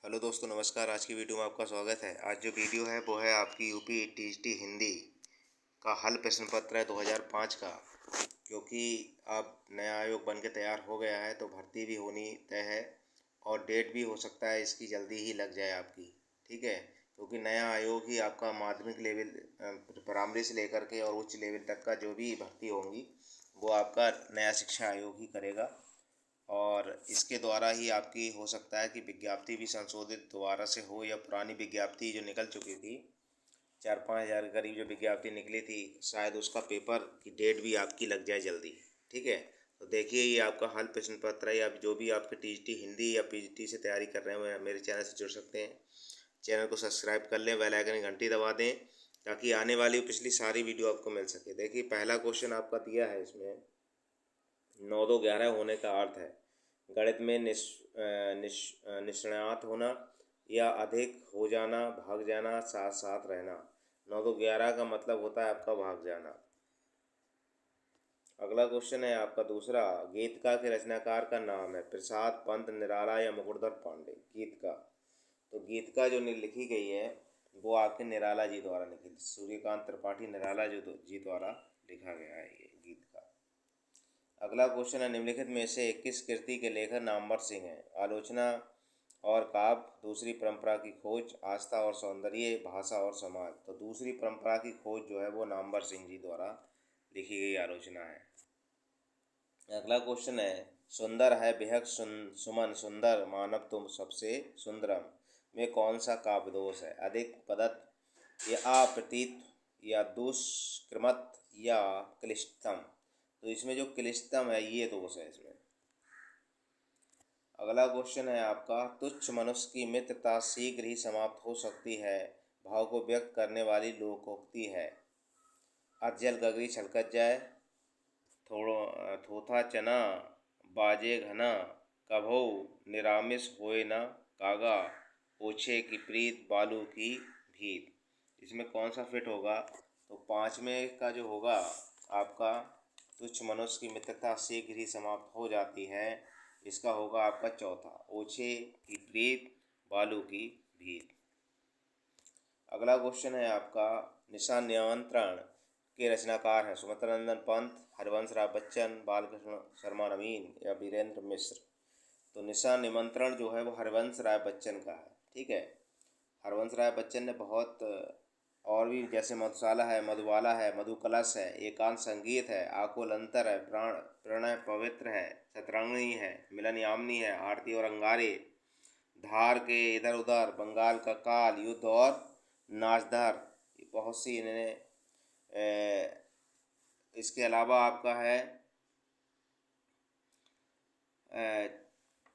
Hello दोस्तों, नमस्कार। आज की वीडियो में आपका स्वागत है। आज जो वीडियो है वो है आपकी यूपी टीजीटी हिंदी का हल प्रश्न पत्र है 2005 का। क्योंकि अब नया आयोग बन के तैयार हो गया है तो भर्ती भी होनी तय है और डेट भी हो सकता है इसकी जल्दी ही लग जाए आपकी। ठीक है, क्योंकि नया आयोग ही आपका माध्यमिक लेवल प्राइमरी से लेकर के और उच्च लेवल तक का जो भी भर्ती होंगी वो आपका नया शिक्षा आयोग ही करेगा। और इसके द्वारा ही आपकी हो सकता है कि विज्ञप्ति भी संशोधित दोबारा से हो, या पुरानी विज्ञप्ति जो निकल चुकी थी 4-5 हज़ार के करीब जो विज्ञप्ति निकली थी, शायद उसका पेपर की डेट भी आपकी लग जाए जल्दी। ठीक है, तो देखिए ये आपका हल प्रश्न पत्र है। आप जो भी आपके टीजीटी हिंदी या पीजीटी से तैयारी कर रहे हैं मेरे चैनल से जुड़ सकते हैं। चैनल को सब्सक्राइब कर लें, बेल आइकन की घंटी दबा दें ताकि आने वाली पिछली सारी वीडियो आपको मिल सके। देखिए पहला क्वेश्चन आपका दिया है, इसमें 9 2 11 होने का अर्थ है गणित में निष्णात होना या अधिक हो जाना, भाग जाना, साथ साथ रहना। 9 2 11 का मतलब होता है आपका भाग जाना। अगला क्वेश्चन है आपका दूसरा, गीतका के रचनाकार का नाम है प्रसाद, पंत, निराला या मुकुटधर पांडे। गीतका, तो गीतका जो लिखी गई है वो आपके निराला जी द्वारा लिखी, सूर्यकांत त्रिपाठी निराला जी द्वारा लिखा गया है ये गीतका। अगला क्वेश्चन है, निम्नलिखित में से किस कृति के लेखक नामवर सिंह हैं? आलोचना और काव्य, दूसरी परंपरा की खोज, आस्था और सौंदर्य, भाषा और समाज। तो दूसरी परंपरा की खोज जो है वो नामवर सिंह जी द्वारा लिखी गई आलोचना है। अगला क्वेश्चन है, सुंदर है बेहद सुमन सुंदर मानव तुम सबसे सुंदरम में कौन सा काव्य दोष है? अधिक पदत्व या अप्रतीत या दुष्कृमत या क्लिष्टतम। तो इसमें जो क्लिष्टतम है ये दोष है इसमें। अगला क्वेश्चन है आपका, तुच्छ मनुष्य की मित्रता शीघ्र ही समाप्त हो सकती है, भाव को व्यक्त करने वाली लोकोक्ति है। अजल गगरी छलकत जाए, थोथा चना बाजे घना, कभो निरामिष होए न कागा, ओछे की प्रीत बालू की भीत। इसमें कौन सा फिट होगा? तो पाँचवें का जो होगा आपका, तुच्छ मनुष्य की मित्रता शीघ्र ही समाप्त हो जाती है, इसका होगा आपका चौथा, ओछे की प्रीत बालू की भीत। अगला क्वेश्चन है आपका, निशान नियंत्रण के रचनाकार हैं सुमित्रा नंदन पंत, हरिवंश राय बच्चन, बालकृष्ण शर्मा नवीन या वीरेंद्र मिश्र। तो निशान निमंत्रण जो है वो हरिवंश राय बच्चन का है। ठीक है, हरिवंश राय बच्चन ने बहुत और भी, जैसे मधुशाला है, मधुबाला है, मधुकलश है, एकांत संगीत है, आकुल अंतर है, प्रणय पवित्र है, शतरंगिणी है, मिलन यामिनी है, आरती और अंगारे, धार के इधर उधर, बंगाल का काल, युद्ध और नाचधर, बहुत सी इन्होंने। इसके अलावा आपका है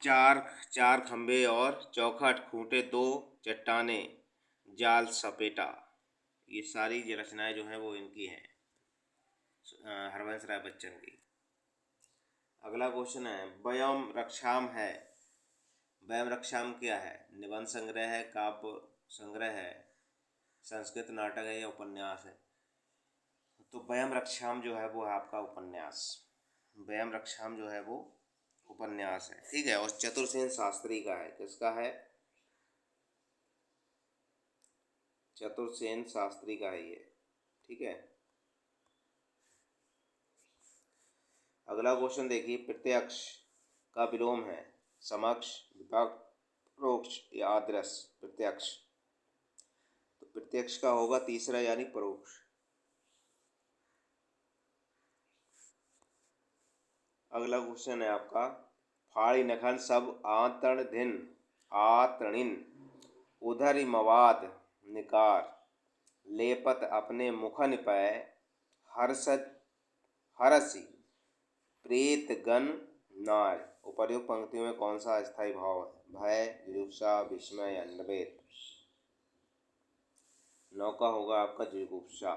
चार चार खंबे और चौखट, खूंटे दो चट्टाने, जाल सपेटा। ये सारी जो रचनाएं जो हैं वो इनकी हैं, हरवंश राय बच्चन की। अगला क्वेश्चन है, वयम रक्षाम है। वयम रक्षाम क्या है? निबंध संग्रह है, काव्य संग्रह है, संस्कृत नाटक है या उपन्यास है? तो वयम रक्षाम जो है वो है आपका उपन्यास। वयम रक्षाम जो है वो उपन्यास है। ठीक है, और चतुर्सेन शास्त्री का है। किसका है? चतुर्सेन शास्त्री का है ये। ठीक है, अगला क्वेश्चन देखिए, प्रत्यक्ष का विलोम है समक्ष, विपक्ष, परोक्ष या आदर्श। प्रत्यक्ष, तो प्रत्यक्ष का होगा तीसरा यानी परोक्ष। अगला क्वेश्चन है आपका, फाड़ी नखन सब आतरणिन उधर मवाद निकार, लेपत अपने मुखन पै हर्षद हरसि प्रेत गण नार। उपर्युक्त पंक्तियों में कौन सा अस्थायी भाव है? भय, जुजुप्सा, विस्मय या निवेद। नौका होगा आपका जुजुप्सा।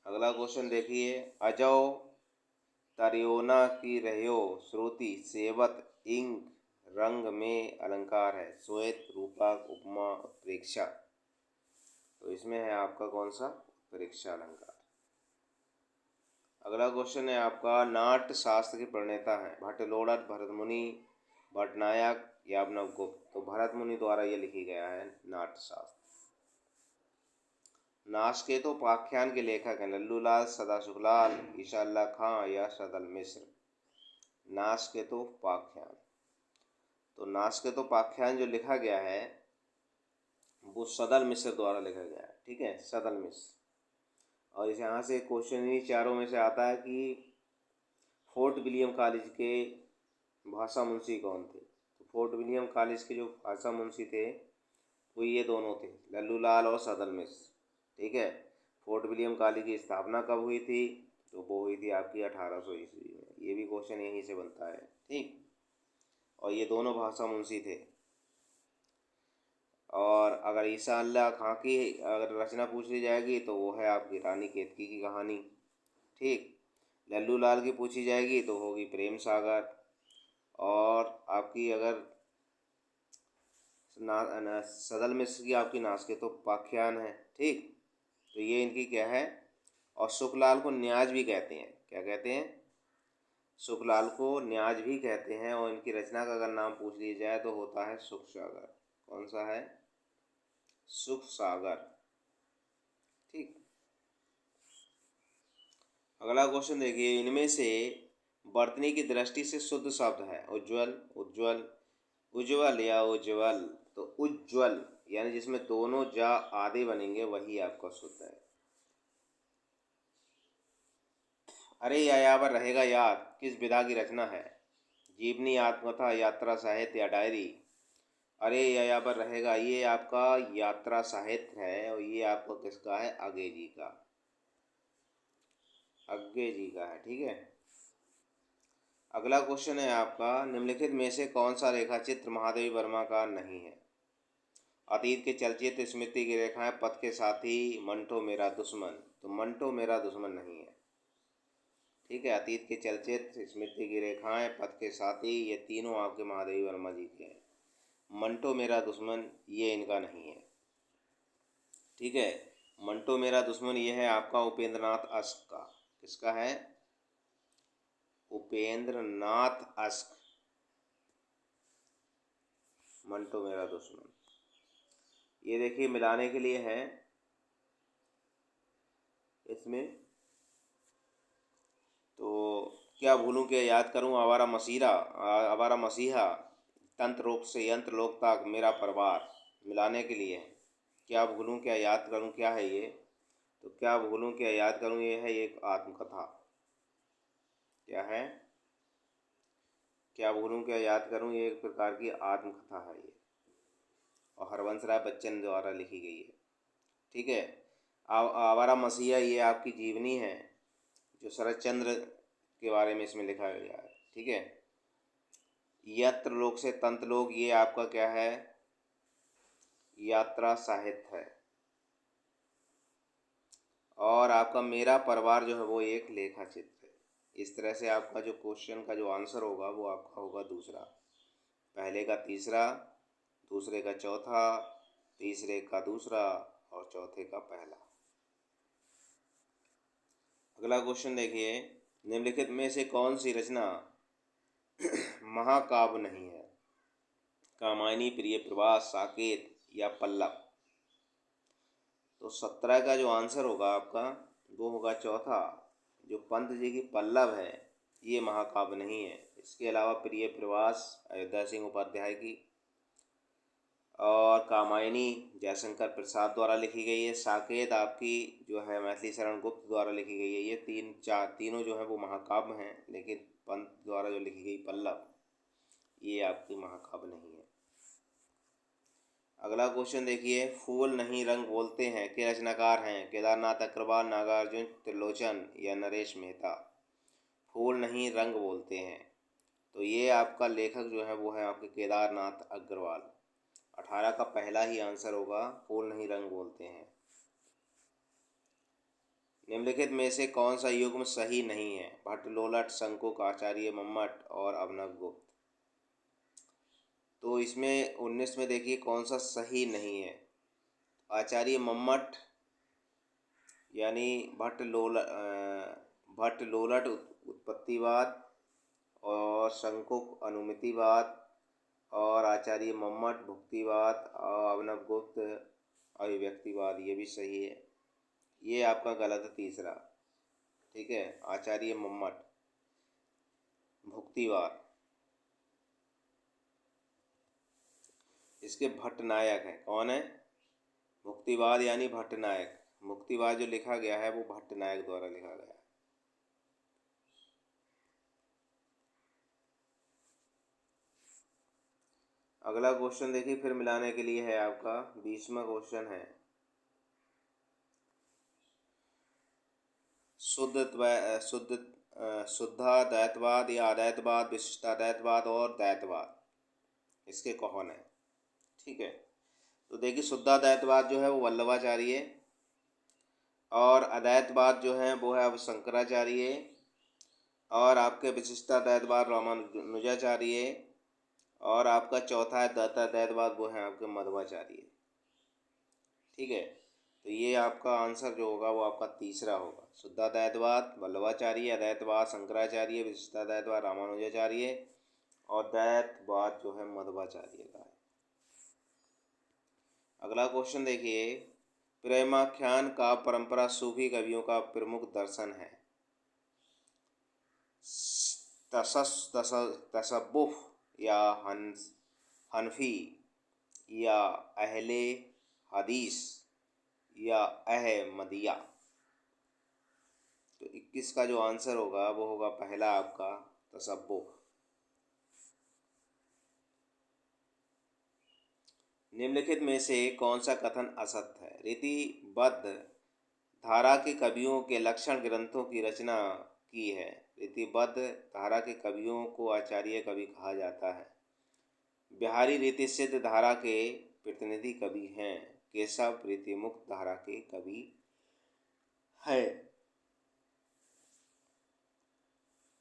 अगला क्वेश्चन देखिए, अजो तरियोना की रह्यो श्रुति सेवत इंग रंग में अलंकार है, श्वेत, रूपक, उपमा, उत्प्रेक्षा। तो इसमें है आपका कौन सा? उत्प्रेक्षा अलंकार। अगला क्वेश्चन है आपका, नाट्य शास्त्र के प्रणेता हैं भट्ट लोड़त, भरतमुनि, भट्टनायक या अभिनवगुप्त। तो भरत मुनि द्वारा ये लिखी गया है नाट्यशास्त्र। नासकेतोपाख्यान के लेखक हैं लल्लूलाल, सदाशिवलाल, ईसा खां या सदल मिश्र। नासकेतोपाख्यान, तो नासकेतोपाख्यान जो लिखा गया है वो सदल मिश्र द्वारा लिखा गया है। ठीक है, सदल मिश्र। और इस यहाँ से क्वेश्चन ही चारों में से आता है कि फोर्ट विलियम कॉलेज के भाषा मुंशी कौन थे। तो फोर्ट विलियम कॉलेज के जो भाषा मुंशी थे वो ये दोनों थे, लल्लूलाल और सदल मिश्र। ठीक है, फोर्ट विलियम कॉलेज की स्थापना कब हुई थी? तो वो हुई थी आपकी 1800 ईस्वी में। ये भी क्वेश्चन यहीं से बनता है। ठीक, और ये दोनों भाषा मुंशी थे। और अगर ईसा खां की अगर रचना पूछ ली जाएगी तो वो है आपकी रानी केतकी की कहानी। ठीक, लल्लूलाल की पूछी जाएगी तो होगी प्रेम सागर। और आपकी अगर सदल मिश्र की आपकी नासकेतोपाख्यान है। ठीक, तो ये इनकी क्या है। और सुखलाल को न्याज भी कहते हैं। क्या कहते हैं? सुखलाल को न्याज भी कहते हैं। और इनकी रचना का अगर नाम पूछ लिया जाए तो होता है सुख सागर। कौन सा है? सुख सागर। ठीक, अगला क्वेश्चन देखिए, इनमें से वर्तनी की दृष्टि से शुद्ध शब्द है उज्ज्वल, उज्ज्वल, उज्ज्वल या उज्ज्वल। तो उज्ज्वल यानी जिसमें दोनों जा आधे बनेंगे वही आपका शुद्ध है। अरे यायावर रहेगा याद किस विधा की रचना है? जीवनी, आत्मकथा, यात्रा साहित्य या डायरी। अरे यायावर रहेगा ये आपका यात्रा साहित्य है। और ये आपका किसका है? अज्ञे जी का। अज्ञे जी का है। ठीक है, अगला क्वेश्चन है आपका, निम्नलिखित में से कौन सा रेखाचित्र महादेवी वर्मा का नहीं है? अतीत के चलचित्र, स्मृति की रेखाएं, पथ के साथी, मंटो मेरा दुश्मन। तो मंटो मेरा दुश्मन नहीं है। ठीक है, अतीत के चलचित्र, स्मृति की रेखाएं, पथ के साथी, ये तीनों आपके महादेवी वर्मा जी के हैं। मंटो मेरा दुश्मन ये इनका नहीं है। ठीक है, मंटो मेरा दुश्मन ये है आपका उपेंद्र नाथ अश्क का। किसका है? उपेंद्र नाथ अश्क। मंटो मेरा दुश्मन ये देखिए मिलाने के लिए है इसमें। तो क्या भूलूं क्या याद करूं, आवारा मसीहा, तंत्र लोक से यंत्र लोक तक मेरा परिवार, मिलाने के लिए है। क्या भूलूं क्या याद करूं, क्या है ये? तो क्या भूलूं क्या याद करूं ये है एक आत्मकथा। क्या है? क्या भूलूं क्या याद करूं ये एक प्रकार की आत्मकथा है ये। और हरवंश राय बच्चन द्वारा लिखी गई है। ठीक है, आवारा मसीहा ये आपकी जीवनी है जो शरद चंद्र के बारे में इसमें लिखा गया है। ठीक है, यत्र लोक से तंत्र लोक ये आपका क्या है? यात्रा साहित्य है। और आपका मेरा परिवार जो है वो एक लेखा चित्र है। इस तरह से आपका जो क्वेश्चन का जो आंसर होगा वो आपका होगा दूसरा, पहले का तीसरा, दूसरे का चौथा, तीसरे का दूसरा और चौथे का पहला। अगला क्वेश्चन देखिए, निम्नलिखित में से कौन सी रचना महाकाव्य नहीं है? कामायनी, प्रिय प्रवास, साकेत या पल्लव। तो 17 का जो आंसर होगा आपका वो होगा चौथा, जो पंत जी की पल्लव है ये महाकाव्य नहीं है। इसके अलावा प्रिय प्रवास अयोध्या सिंह उपाध्याय की, और कामायनी जयशंकर प्रसाद द्वारा लिखी गई है, साकेत आपकी जो है मैथिली शरण गुप्त द्वारा लिखी गई है। ये तीनों जो है वो महाकाव्य हैं। लेकिन पंत द्वारा जो लिखी गई पल्लव ये आपकी महाकाव्य नहीं है। अगला क्वेश्चन देखिए, फूल नहीं रंग बोलते हैं के रचनाकार हैं? केदारनाथ अग्रवाल, नागार्जुन, त्रिलोचन या नरेश मेहता। फूल नहीं रंग बोलते हैं, तो ये आपका लेखक जो है वो है आपके केदारनाथ अग्रवाल। 18 का पहला ही आंसर होगा, फूल नहीं रंग बोलते हैं। निम्नलिखित में से कौन सा युग्म सही नहीं है? भट्ट लोलट, शंकुक, आचार्य मम्मट और अभिनवगुप्त। तो इसमें 19 में देखिए कौन सा सही नहीं है। आचार्य मम्मट यानी भट्ट लोलट उत्पत्तिवाद और शंकुक अनुमितिवाद और आचार्य मम्मट भुक्तिवाद, अभिनवगुप्त अभिव्यक्तिवाद, ये भी सही है। ये आपका गलत है तीसरा। ठीक है, आचार्य मम्मट भुक्तिवाद, इसके भट्टनायक हैं। कौन है? मुक्तिवाद यानी भट्टनायक। मुक्तिवाद जो लिखा गया है वो भट्टनायक द्वारा लिखा गया है। अगला क्वेश्चन देखिए, फिर मिलाने के लिए है आपका 20वां क्वेश्चन है। शुद्धाद्वैतवाद या अद्वैतवाद, विशिष्टाद्वैतवाद और द्वैतवाद, इसके कौन है? ठीक है, तो देखिए शुद्धाद्वैतवाद जो है वो वल्लभाचार्य, और अद्वैतवाद जो है वो है अब शंकराचार्य, और आपके विशिष्टाद्वैतवाद रामानुजाचार्य, और आपका चौथा है द्वैतवाद वो है आपके मध्वाचार्य। ठीक है, तो ये आपका आंसर जो होगा वो आपका तीसरा होगा। शुद्धाद्वैतवाद वल्लभाचार्य, अद्वैतवाद शंकराचार्य, विशिष्टाद्वैतवाद रामानुजाचार्य, और द्वैतवाद जो है मध्वाचार्य का है। अगला क्वेश्चन देखिए, प्रेमाख्यान का परंपरा सूफी कवियों का प्रमुख दर्शन है। तसव्वुफ या हनफी या अहले हदीस या अहमदिया। तो 21 का जो आंसर होगा वो होगा पहला आपका तसव्वुफ। निम्नलिखित में से कौन सा कथन असत्य है? रीतिबद्ध धारा के कवियों के लक्षण ग्रंथों की रचना की है। रीतिबद्ध धारा के कवियों को आचार्य कवि कहा जाता है। बिहारी रीति सिद्ध धारा के प्रतिनिधि कवि हैं। केशव रीतिमुक्त धारा के कवि है।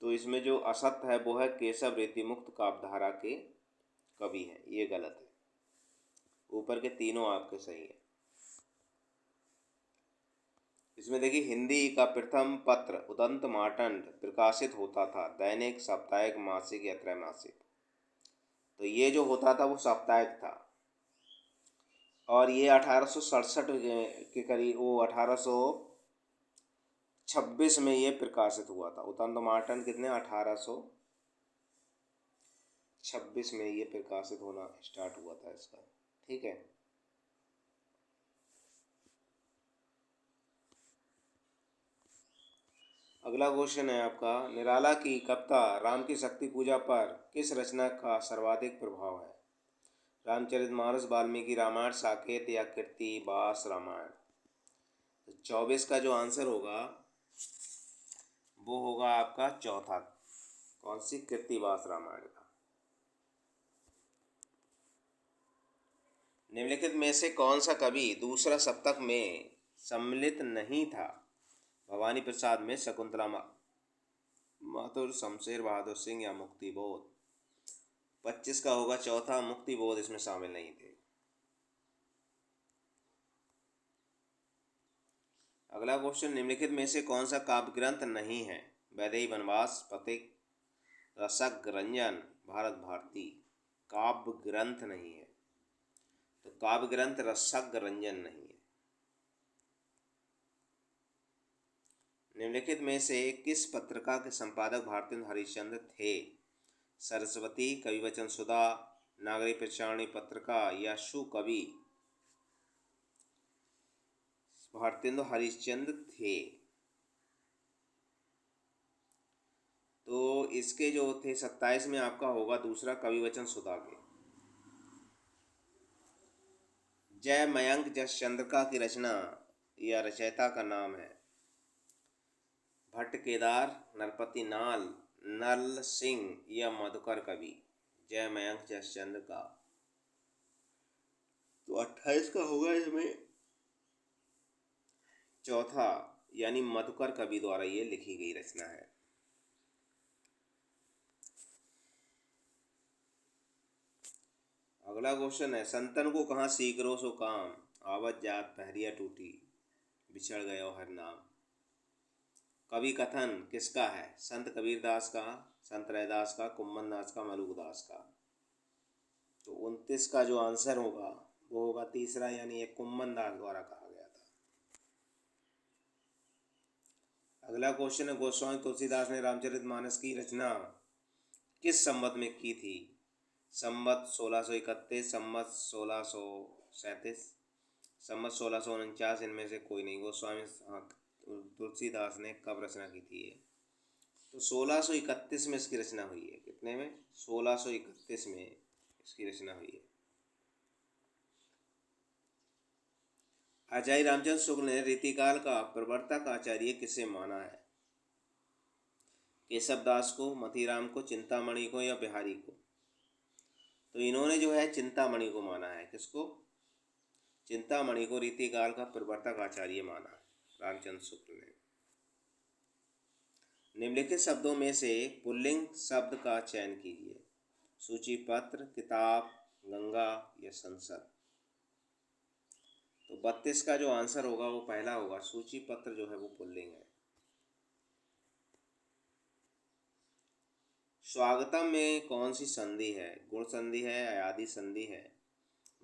तो इसमें जो असत्य है वो है केशव रीतिमुक्त काव्य धारा के कवि हैं, ये गलत है। ऊपर के तीनों आपके सही है। इसमें देखिए, हिंदी का प्रथम पत्र उदंत मार्तंड प्रकाशित होता था दैनिक, साप्ताहिक, मासिक या त्रैमासिक। तो ये जो होता था वो साप्ताहिक था, और ये 1867 के करीब, वो 1826 में ये प्रकाशित हुआ था। उदंत मार्तंड कितने 1826 में ये प्रकाशित होना स्टार्ट हुआ था इसका। ठीक है, अगला क्वेश्चन है आपका, निराला की कविता राम की शक्ति पूजा पर किस रचना का सर्वाधिक प्रभाव है? रामचरितमानस, वाल्मीकि रामायण, साकेत या कृत्तिवास रामायण। तो 24 का जो आंसर होगा वो होगा आपका चौथा। कौन सी? कृत्तिवास रामायण का। निम्नलिखित में से कौन सा कवि दूसरा सप्तक में सम्मिलित नहीं था? भवानी प्रसाद में शकुंतला माथुर, शमशेर बहादुर सिंह या मुक्तिबोध। 25 का होगा चौथा, मुक्तिबोध इसमें शामिल नहीं थे। अगला क्वेश्चन, निम्नलिखित में से कौन सा काव्य ग्रंथ नहीं है? वैदेही वनवास, पथिक, रसक रंजन, भारत भारती। काव्य ग्रंथ नहीं है, तो काव्य ग्रंथ रसक रंजन नहीं है। निम्नलिखित में से किस पत्रिका के संपादक भारतेंदु हरिश्चंद्र थे? सरस्वती, कविवचन सुधा, नागरिक प्रचारणी पत्रिका या सुकवि। भारतेंदु हरिश्चंद्र थे। तो इसके जो थे 27 में आपका होगा दूसरा, कविवचन सुधा के। जय मयंक जसचंद्रिका की रचना या रचयिता का नाम है? भट्ट केदार, नरपति नाल, नल सिंह या मधुकर कवि। जय मयंक जसचंद्रिका। तो 28 का होगा इसमें चौथा, यानी मधुकर कवि द्वारा ये लिखी गई रचना है। अगला क्वेश्चन है, संतन को कहाँ सीकरो सो काम, आवत जात पहरिया टूटी, बिछड़ गयो हर नाम। कवि कथन किसका है? संत कबीरदास का, संत रैदास का, कुम्भनदास का, मलुकदास का। तो 29 का जो आंसर होगा वो होगा तीसरा, यानी ये कुम्भन दास द्वारा कहा गया था। अगला क्वेश्चन है, गोस्वामी तुलसीदास ने रामचरितमानस की रचना किस संवत में की थी? संवत 1631, संवत 1637, संवत 1649, इनमें से कोई नहीं। गोस्वामी तुलसीदास ने कब रचना की थी ये? तो 1631 में इसकी रचना हुई है। कितने में? 1631 में इसकी रचना हुई है। आचार्य रामचंद्र शुक्ल ने रीतिकाल का प्रवर्तक आचार्य किसे माना है? केशव दास को, मतीराम को, चिंतामणि को या बिहारी को? तो इन्होंने जो है चिंतामणि को माना है। किसको? चिंतामणि को रीतिकाल का प्रवर्तक आचार्य माना है रामचंद्र शुक्ल ने। निम्नलिखित शब्दों में से पुल्लिंग शब्द का चयन कीजिए। सूचीपत्र, किताब, गंगा या संसद? तो 32 का जो आंसर होगा वो पहला होगा। सूचीपत्र जो है वो पुल्लिंग है। स्वागतम में कौन सी संधि है? गुण संधि है, अयादि संधि है,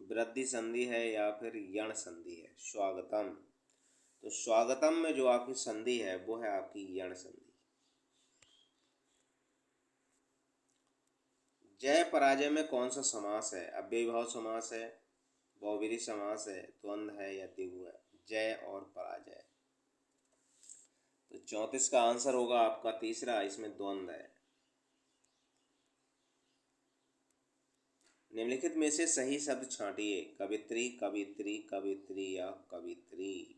वृद्धि संधि है या फिर यण संधि है? स्वागतम। तो स्वागतम में जो आपकी संधि है वो है आपकी यण संधि। जय पराजय में कौन सा समास है? अव्ययीभाव समास है, बहुव्रीहि समास है, द्वंद्व है या द्विगु है? जय और पराजय। तो 34 का आंसर होगा आपका तीसरा, इसमें द्वंद्व है। निम्नलिखित में से सही शब्द छांटिए। कवित्री, कवित्री, कवित्री या कवित्री?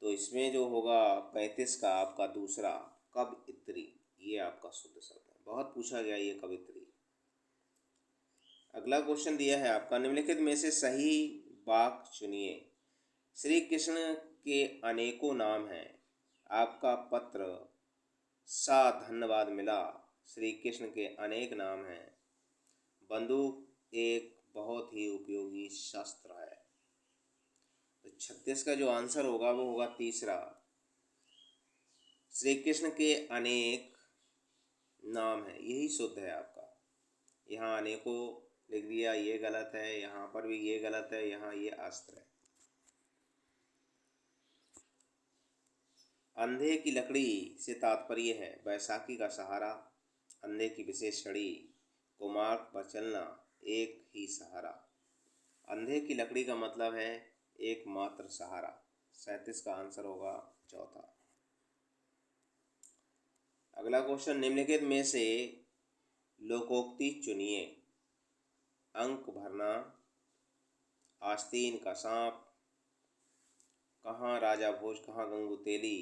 तो इसमें जो होगा 35 का आपका दूसरा, कवित्री, ये आपका शुद्ध शब्द है। बहुत पूछा गया ये कवित्री। अगला क्वेश्चन दिया है आपका, निम्नलिखित में से सही वाक्य चुनिए। श्री कृष्ण के अनेकों नाम हैं। आपका पत्र सा धन्यवाद मिला। श्री कृष्ण के अनेक नाम हैं। बंदूक एक बहुत ही उपयोगी शस्त्र है। तो 36 का जो आंसर होगा वो होगा तीसरा। श्री कृष्ण के अनेक नाम है, यही शुद्ध है आपका। यहाँ अनेकों लिख दिया, ये गलत है। यहाँ पर भी ये गलत है, यहाँ ये अस्त्र है। अंधे की लकड़ी से तात्पर्य है बैसाखी का सहारा, अंधे की विशेष छड़ी, कुमार्ग पर चलना, एक ही सहारा। अंधे की लकड़ी का मतलब है एकमात्र सहारा। 37 का आंसर होगा चौथा। अगला क्वेश्चन, निम्नलिखित में से लोकोक्ति चुनिए। अंक भरना, आस्तीन का सांप, कहाँ राजा भोज कहाँ गंगू तेली,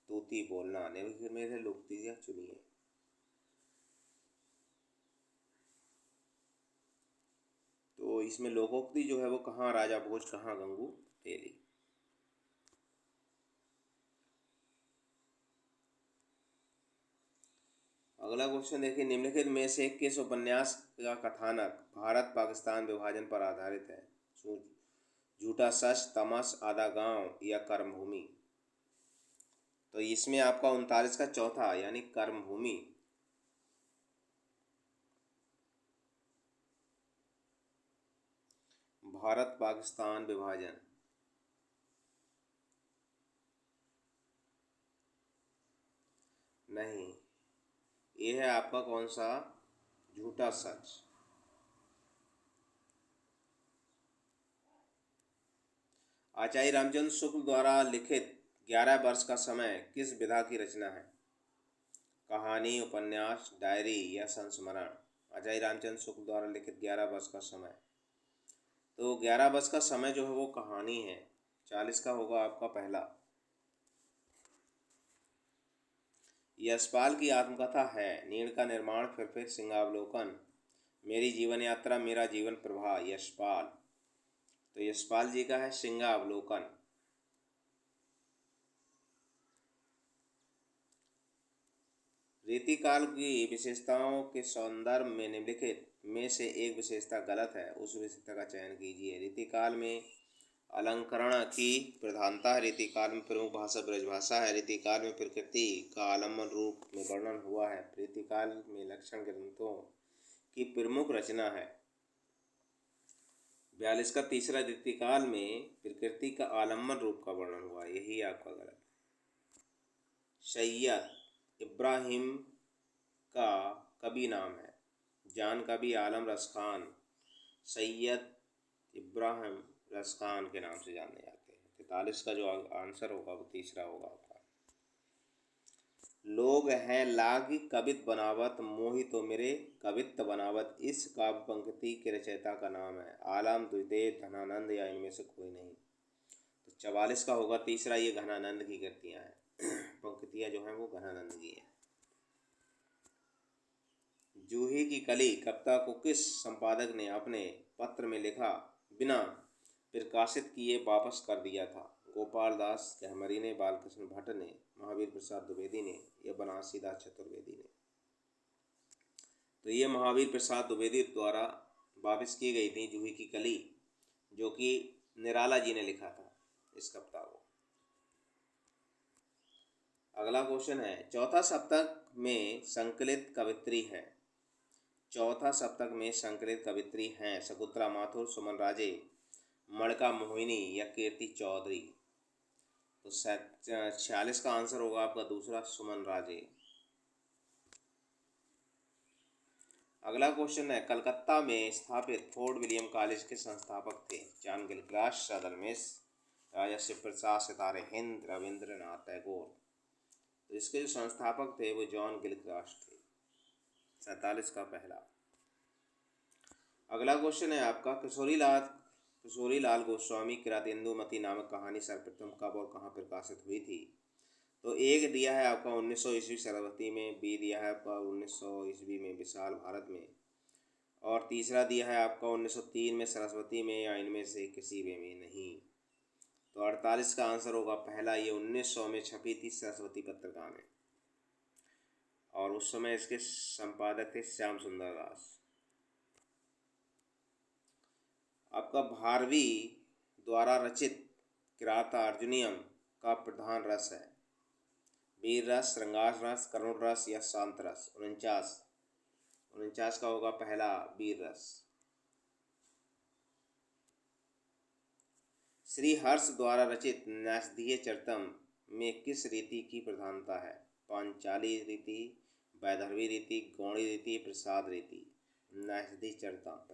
तूती बोलना। निम्नलिखित में से लोकोक्तियाँ चुनिए। तो इसमें लोकोक्ति जो है वो कहाँ राजा भोज कहाँ गंगू तेली। अगला क्वेश्चन देखिए, निम्नलिखित में से किस उपन्यास का कथानक भारत पाकिस्तान विभाजन पर आधारित है? झूठा सच, तमस, आधा गांव या कर्मभूमि? तो इसमें आपका 39 का चौथा, यानी कर्मभूमि। भारत पाकिस्तान विभाजन। नहीं, ये है आपका कौन सा? झूठा सच। आचार्य रामचंद्र शुक्ल द्वारा लिखित 11 वर्ष का समय किस विधा की रचना है? कहानी, उपन्यास, डायरी या संस्मरण? आचार्य रामचंद्र शुक्ल द्वारा लिखित 11 वर्ष का समय, तो 11 वर्ष का समय जो है वो कहानी है। 40 का होगा आपका पहला। यशपाल की आत्मकथा है नीड़ का निर्माण, फिर सिंहावलोकन, मेरी जीवन यात्रा, मेरा जीवन प्रवाह। यशपाल, तो यशपाल जी का है सिंहावलोकन। रीतिकाल की विशेषताओं के संदर्भ में निम्नलिखित में से एक विशेषता गलत है, उस विशेषता का चयन कीजिए। रीतिकाल में अलंकरण की प्रधानता है। रीतिकाल में प्रमुख भाषा ब्रजभाषा है। रीतिकाल में प्रकृति का आलम्बन रूप में वर्णन हुआ है। रीतिकाल में लक्षण ग्रंथों की प्रमुख रचना है। 42 का तीसरा रीतिकाल में प्रकृति का आलम्बन रूप का वर्णन हुआ, यही आपका गलत। सैयद इब्राहिम का कवि नाम है, जान कवि आलम रस खान सैयद इब्राहिम रस खान के नाम से जाने जाते हैं। 43 का जो आंसर होगा वो तीसरा होगा आपका। लोग हैं लाग कवित बनावत, मोहि तो मेरे कवित्त बनावत, इस काव्य पंक्ति के रचयिता का नाम है आलम, द्विदेव, धनानंद या इनमें से कोई नहीं। तो 44 का होगा तीसरा, ये घनानंद की कृतियाँ हैं। पंक्तियाँ जो हैं वो घनानंद की हैं। जूही की कली कविता को किस संपादक ने अपने पत्र में लिखा बिना प्रकाशित किए वापस कर दिया था? गोपाल दास गहमरी ने, बालकृष्ण भट्ट ने, महावीर प्रसाद द्विवेदी ने या बनारसीदास चतुर्वेदी ने? तो ये महावीर प्रसाद द्विवेदी द्वारा वापस की गई थी जूही की कली, जो कि निराला जी ने लिखा था इस कविता को। अगला क्वेश्चन है, चौथा सप्तक में संकलित कवित्री है। चौथा सप्तक में संकलित कवित्री हैं शकुंतला माथुर, सुमन राजे, मणिका मोहिनी या कीर्ति चौधरी। तो 46 का आंसर होगा आपका दूसरा, सुमन राजे। अगला क्वेश्चन है, कलकत्ता में स्थापित फोर्ट विलियम कॉलेज के संस्थापक थे? जॉन गिलक्रास्ट, सदर मिस, राजर्षि प्रसाद, सितारे हिंद, रविंद्रनाथ टैगोर। तो इसके जो संस्थापक थे वो जॉन गिलक्रास्ट थे। 47 का पहला। अगला क्वेश्चन है आपका, किशोरी लाल गोस्वामी किरातेंदुमती नामक कहानी सर्वप्रथम कब और कहाँ प्रकाशित हुई थी? तो एक दिया है आपका 1900 ईस्वी सरस्वती में, बी दिया है आपका 1900 ईस्वी में विशाल भारत में, और तीसरा दिया है आपका 1903 में सरस्वती में, या इनमें से किसी में भी नहीं। तो 48 का आंसर होगा पहला, ये 1900 में छपी थी सरस्वती पत्रिका में, और उस समय इसके संपादक थे श्याम सुंदर दास। आपका भारवी द्वारा रचित किरातार्जुनीयम का प्रधान रस है? वीर रस, श्रृंगार रस, करुण रस या शांत रस? 49 का होगा पहला, वीर रस। श्री हर्ष द्वारा रचित न्यासधीय चरितम में किस रीति की प्रधानता है? पांचाली रीति, वैदर्भी रीति, गौड़ी रीति, प्रसाद रीति? न्यासधीय चरितम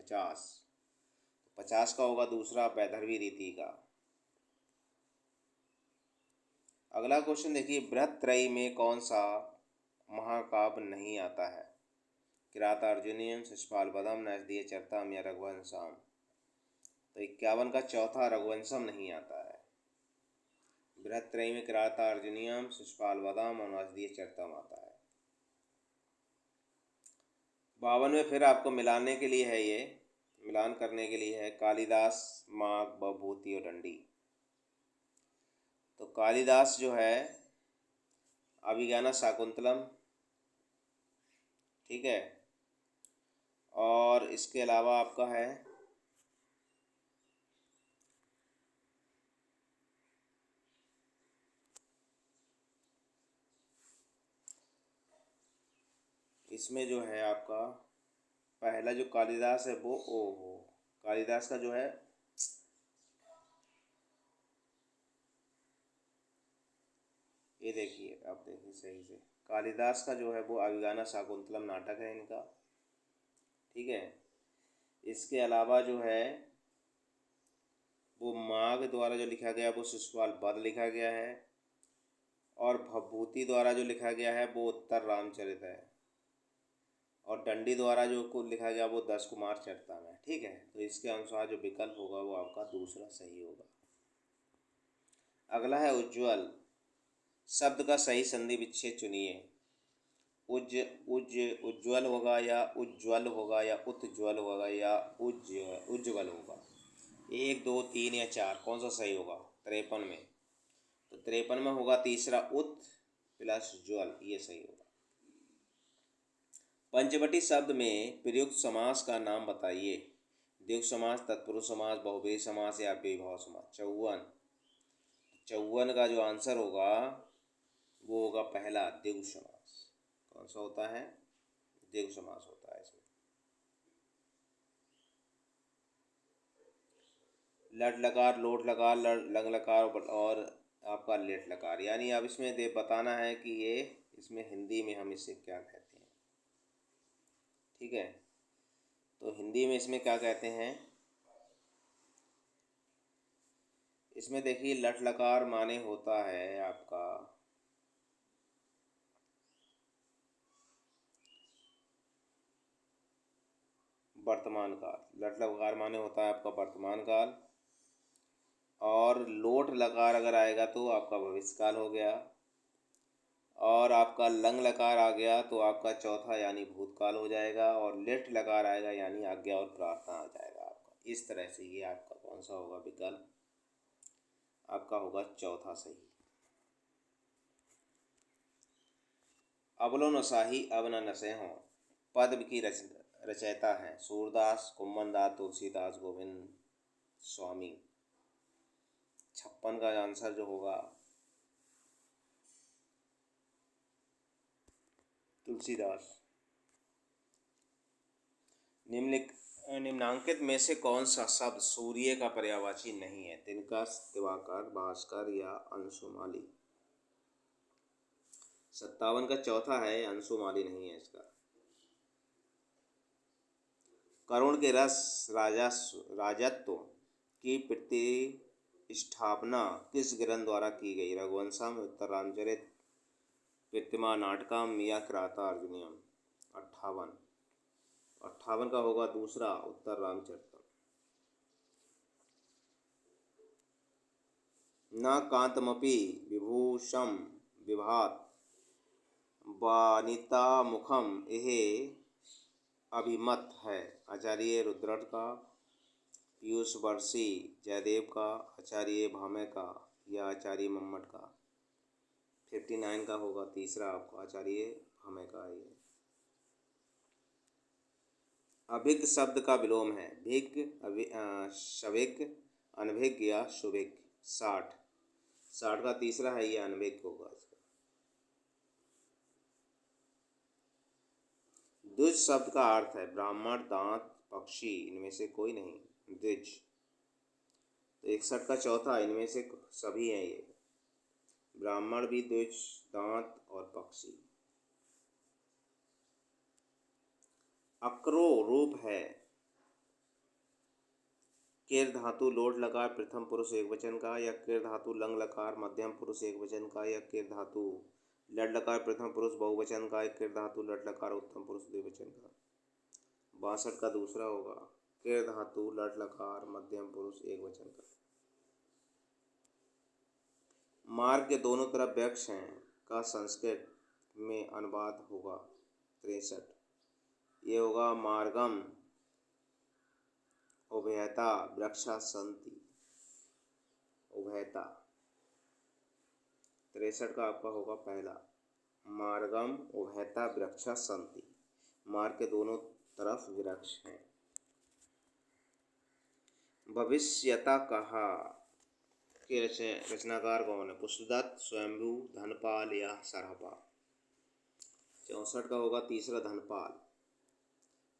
50 का होगा दूसरा, वैदर्भी रीति का। अगला क्वेश्चन देखिए, बृहत्त्रयी में कौन सा महाकाव्य नहीं आता है? किरातार्जुनीयम, शिशुपाल वधम, न्यासधीय चरितम या रघुवंशम? तो 51 का चौथा, रघुवंशम नहीं आता है। बृहत्त्रयी में किरातार्जुनीयम, शिशुपाल वधम और न्यासधीय चरितम आता है। 52 में फिर आपको मिलाने के लिए है, ये मिलान करने के लिए है, कालिदास, माघ, भवभूति और दंडी। तो कालिदास जो है अभिज्ञान शाकुंतलम, ठीक है, और इसके अलावा आपका है इसमें जो है आपका पहला जो कालिदास है वो कालिदास का जो है ये देखिए, आप देखिए सही से, कालिदास का जो है वो अभिज्ञान शाकुंतलम नाटक है इनका, ठीक है। इसके अलावा जो है वो माघ द्वारा जो लिखा गया वो शिशुपाल वध लिखा गया है, और भवभूति द्वारा जो लिखा गया है वो उत्तर रामचरित है, और दंडी द्वारा जो को लिखा गया वो 10 कुमार चरितम है, ठीक है। तो इसके अनुसार जो विकल्प होगा वो आपका दूसरा सही होगा। अगला है उज्ज्वल, शब्द का सही संधि विच्छेद चुनिए। उज्ज्वल होगा या उज्ज्वल होगा या उत्ज्वल होगा या उज्ज्वल होगा? 1, 2, 3 या 4, कौन सा सही होगा 53 में? तो 53 में होगा तीसरा, उत प्लस ज्वल, ये सही होगा। पंचवटी शब्द में प्रयुक्त समास का नाम बताइए। द्विगु समास, तत्पुरुष समास, बहुव्रीहि समास या विभव समास? 54 का जो आंसर होगा वो होगा पहला, द्विगु समास। कौन सा होता है? द्विगु समास होता है इसमें। लट लकार, लोट लकार, लंग लकार और आपका लेट लकार। यानी अब इसमें दे बताना है कि ये इसमें हिंदी में हम इसे क्या कहते हैं। ठीक है, तो हिंदी में इसमें क्या कहते हैं। इसमें देखिए लट लकार माने होता है आपका वर्तमान काल। लट लकार माने होता है आपका वर्तमान काल। और लोट लकार अगर आएगा तो आपका भविष्य काल हो गया। और आपका लंग लकार आ गया तो आपका चौथा यानी भूतकाल हो जाएगा। और लेट लकार आएगा यानी आज्ञा और प्रार्थना आ जाएगा आपका। इस तरह से ये आपका कौन सा होगा विकल्प, आपका होगा चौथा सही। अबलो न शाही अब न नशे हों पद्म की रचयिता हैं सूरदास, कुम्मनदास, तुलसीदास, गोविंद स्वामी। 56 का आंसर जो होगा तुलसीदास। निम्नांकित में से कौन सा शब्द सूर्य का पर्यायवाची नहीं है। तिनका, दिवाकर, भास्कर या अंशुमाली। 57 का चौथा है, अंशुमाली नहीं है इसका। करुण के रस राजत्व की प्रतिष्ठापना किस ग्रंथ द्वारा की गई। रघुवंशम, उत्तररामचरित, प्रतिमा नाटकम या किराता अर्जुनियम। 58 का होगा दूसरा, उत्तर रामचरितम। न कांतमपि विभूषम विभात वानिता मुखम एहे अभिमत है। आचार्य रुद्रट का, पीयूष वर्षी, जयदेव का, आचार्य भामे का या आचार्य मम्मट का। 59 का होगा तीसरा आपका, आचार्य भामे का है ये। अभिज्ञ शब्द का विलोम है। भिज्ञ, शविक, अनभिज्ञ या शुभिक। 60 का तीसरा है, ये अनभिज्ञ होगा इसका। द्विज शब्द का अर्थ है ब्राह्मण, दांत, पक्षी, इनमें से कोई नहीं। द्विज। तो 61 का चौथा, इनमें से सभी हैं ये, ब्राह्मण भी, द्विज, दांत और पक्षी। अक्रो रूप है। केर धातु लोट लकार प्रथम पुरुष एक वचन का या केर धातु लंग लकार मध्यम पुरुष एक वचन का या केर धातु लट लकार प्रथम पुरुष बहुवचन का या केर धातु लट लकार उत्तम पुरुष द्विवचन का। 62 का दूसरा होगा, केर धातु लट लकार मध्यम पुरुष एक वचन का। मार्ग के दोनों तरफ वृक्ष हैं का संस्कृत में अनुवाद होगा। 63 ये होगा मार्गम उभयता वृक्षा सन्ति। उभयता 63 का आपका होगा पहला, मार्गम उभयता वृक्षा सन्ति। मार्ग के दोनों तरफ वृक्ष हैं। भविष्यता कहा के रचनाकार कौन है। पुष्पदत्त, स्वयंभू, धनपाल या सरहपा। 64 का होगा तीसरा, धनपाल।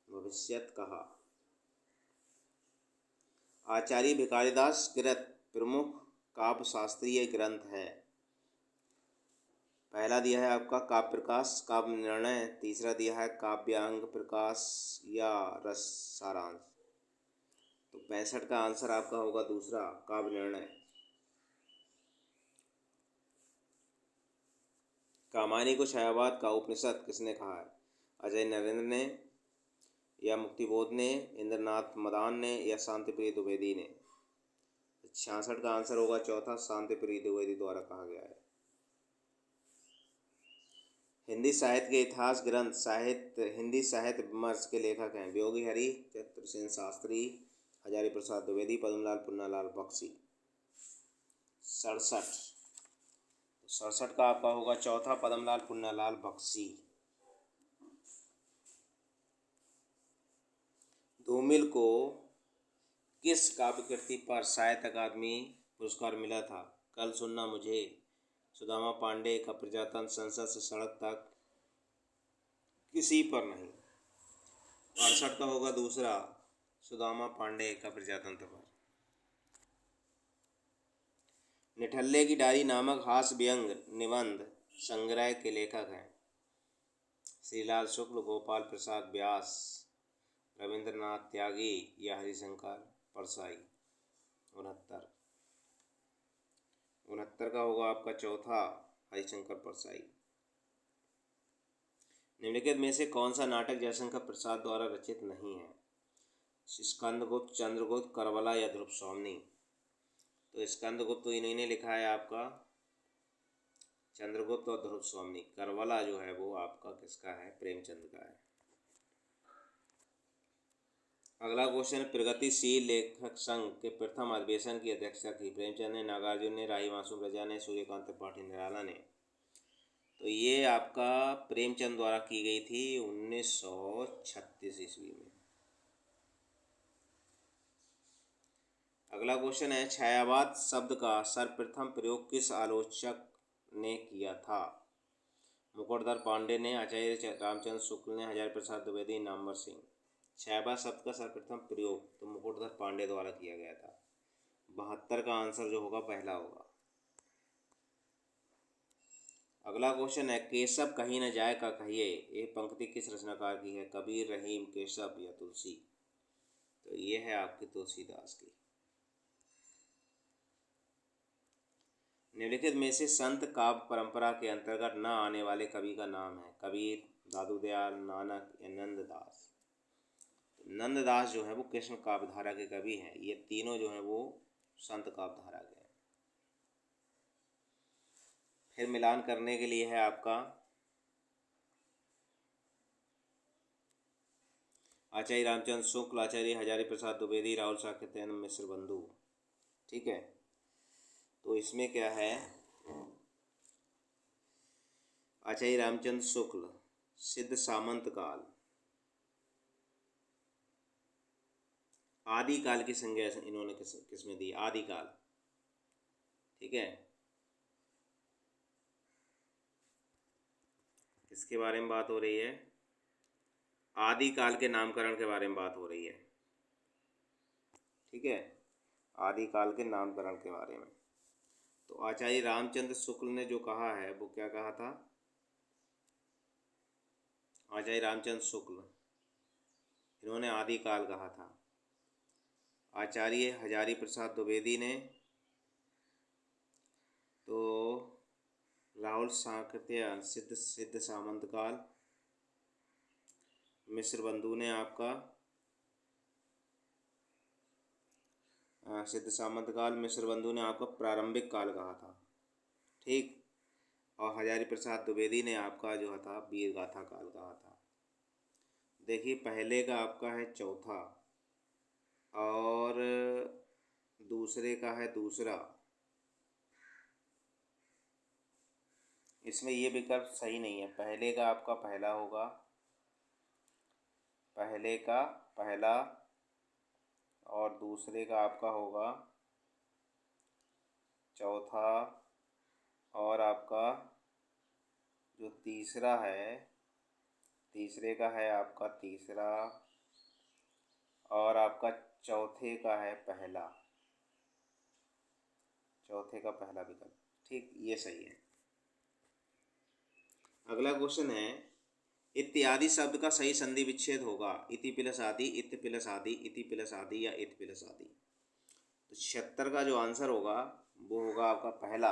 भविष्यत कहा। आचार्य भिखारीदास कृत प्रमुख काव्य शास्त्रीय ग्रंथ है। पहला दिया है आपका काव्य प्रकाश, काव्य निर्णय। तीसरा दिया है काव्यांग प्रकाश या रस सारांश। तो 65 का आंसर आपका होगा दूसरा, काव्य निर्णय। कामायनी को छायावाद का उपनिषद किसने कहा है। अजय नरेंद्र ने या मुक्तिबोध ने, इंद्रनाथ मदान ने या शांतिप्रिय द्विवेदी ने। 66 का आंसर होगा चौथा, शांतिप्रिय द्विवेदी द्वारा कहा गया है। हिंदी साहित्य के इतिहास ग्रंथ हिंदी साहित्य विमर्श के लेखक हैं वियोगी हरि, चतुरसेन शास्त्री, हजारी प्रसाद द्विवेदी, पद्मलाल पुन्नालाल बख्शी। 67 का आपका होगा चौथा, पद्मलाल पुन्नालाल बख्शी। धूमिल को किस काव्य कृति पर साहित्य अकादमी पुरस्कार मिला था। कल सुनना मुझे, सुदामा पांडे का प्रजातंत्र, संसद से सड़क तक, किसी पर नहीं। 68 का होगा दूसरा, सुदामा पांडे का प्रजातंत्र पर। निठल्ले की डायरी नामक हास्य व्यंग निबंध संग्रह के लेखक हैं श्रीलाल शुक्ल, गोपाल प्रसाद व्यास, रविंद्रनाथ त्यागी या हरिशंकर परसाई। 69 69 का होगा आपका चौथा, हरिशंकर परसाई। निम्नलिखित में से कौन सा नाटक जयशंकर प्रसाद द्वारा रचित नहीं है? स्कंदगुप्त, चंद्रगुप्त, करबला या ध्रुव स्वामी। तो स्कंदगुप्त तो इन्हीं ने लिखा है आपका, चंद्रगुप्त और ध्रुव स्वामी। करबला जो है वो आपका किसका है? प्रेमचंद का है। अगला क्वेश्चन, प्रगतिशील लेखक संघ के प्रथम अधिवेशन की अध्यक्षता की? प्रेमचंद ने, नागार्जुन ने, राही मासूम प्रजा ने, सूर्यकांत त्रिपाठी निराला ने। तो ये आपका प्रेमचंद द्वारा की गई थी 1936 ईस्वी में। अगला क्वेश्चन है, छायावाद शब्द का सर्वप्रथम प्रयोग किस आलोचक ने किया था? मुकुटधर पांडे ने, आचार्य रामचंद्र शुक्ल ने, हजारी प्रसाद द्विवेदी, नामवर सिंह। छायावाद शब्द का सर्वप्रथम प्रयोग तो मुकुटधर पांडे द्वारा किया गया था। 72 का आंसर जो होगा पहला होगा। अगला क्वेश्चन है, केशव कहीं न जाए का कहिए, ये पंक्ति किस रचनाकार की है? कबीर, रहीम, केशव या तुलसी। तो ये है आपकी तुलसीदास की। निम्नलिखित में से संत काव्य परंपरा के अंतर्गत न आने वाले कवि का नाम है? कबीर, दादू दयाल, नानक या नंददास। नंददास जो है वो कृष्ण काव्यधारा के कवि हैं। ये तीनों जो है वो संत काव्यधारा के हैं। फिर मिलान करने के लिए है आपका आचार्य रामचंद्र शुक्ल, आचार्य हजारी प्रसाद द्विवेदी, राहुल साकेत, मिश्र बंधु। ठीक है, तो इसमें क्या है, आचार्य रामचंद्र शुक्ल सिद्ध सामंत काल, आदिकाल की संज्ञा इन्होंने किसमें दी? आदिकाल। ठीक है, किसके बारे में बात हो रही है? आदिकाल के नामकरण के बारे में बात हो रही है। ठीक है, आदिकाल के नामकरण के बारे में। तो आचार्य रामचंद्र शुक्ल ने जो कहा है वो क्या कहा था? आचार्य रामचंद्र शुक्ल इन्होंने आदिकाल कहा था। आचार्य हजारी प्रसाद द्विवेदी ने तो राहुल साकत्य सिद्ध सामंत काल, मिश्र बंधु ने आपका सिद्ध सामंत काल, मिश्र बंधु ने आपका प्रारंभिक काल कहा था। ठीक, और हजारी प्रसाद द्विवेदी ने आपका जो था वीर गाथा काल कहा था। देखिए, पहले का आपका है चौथा और दूसरे का है दूसरा। इसमें ये विकल्प सही नहीं है। पहले का आपका पहला होगा, पहले का पहला, और दूसरे का आपका होगा चौथा, और आपका जो तीसरा है, तीसरे का है आपका तीसरा, और आपका चौथे का है पहला, चौथे का पहला विकल्प। ठीक, ये सही है। अगला क्वेश्चन है, इत्यादि शब्द का सही संधि विच्छेद होगा? इति प्लस आदि, इत प्लस आदि, इति प्लस आदि या इत प्लस आदि। तो 76 का जो आंसर होगा वो होगा आपका पहला,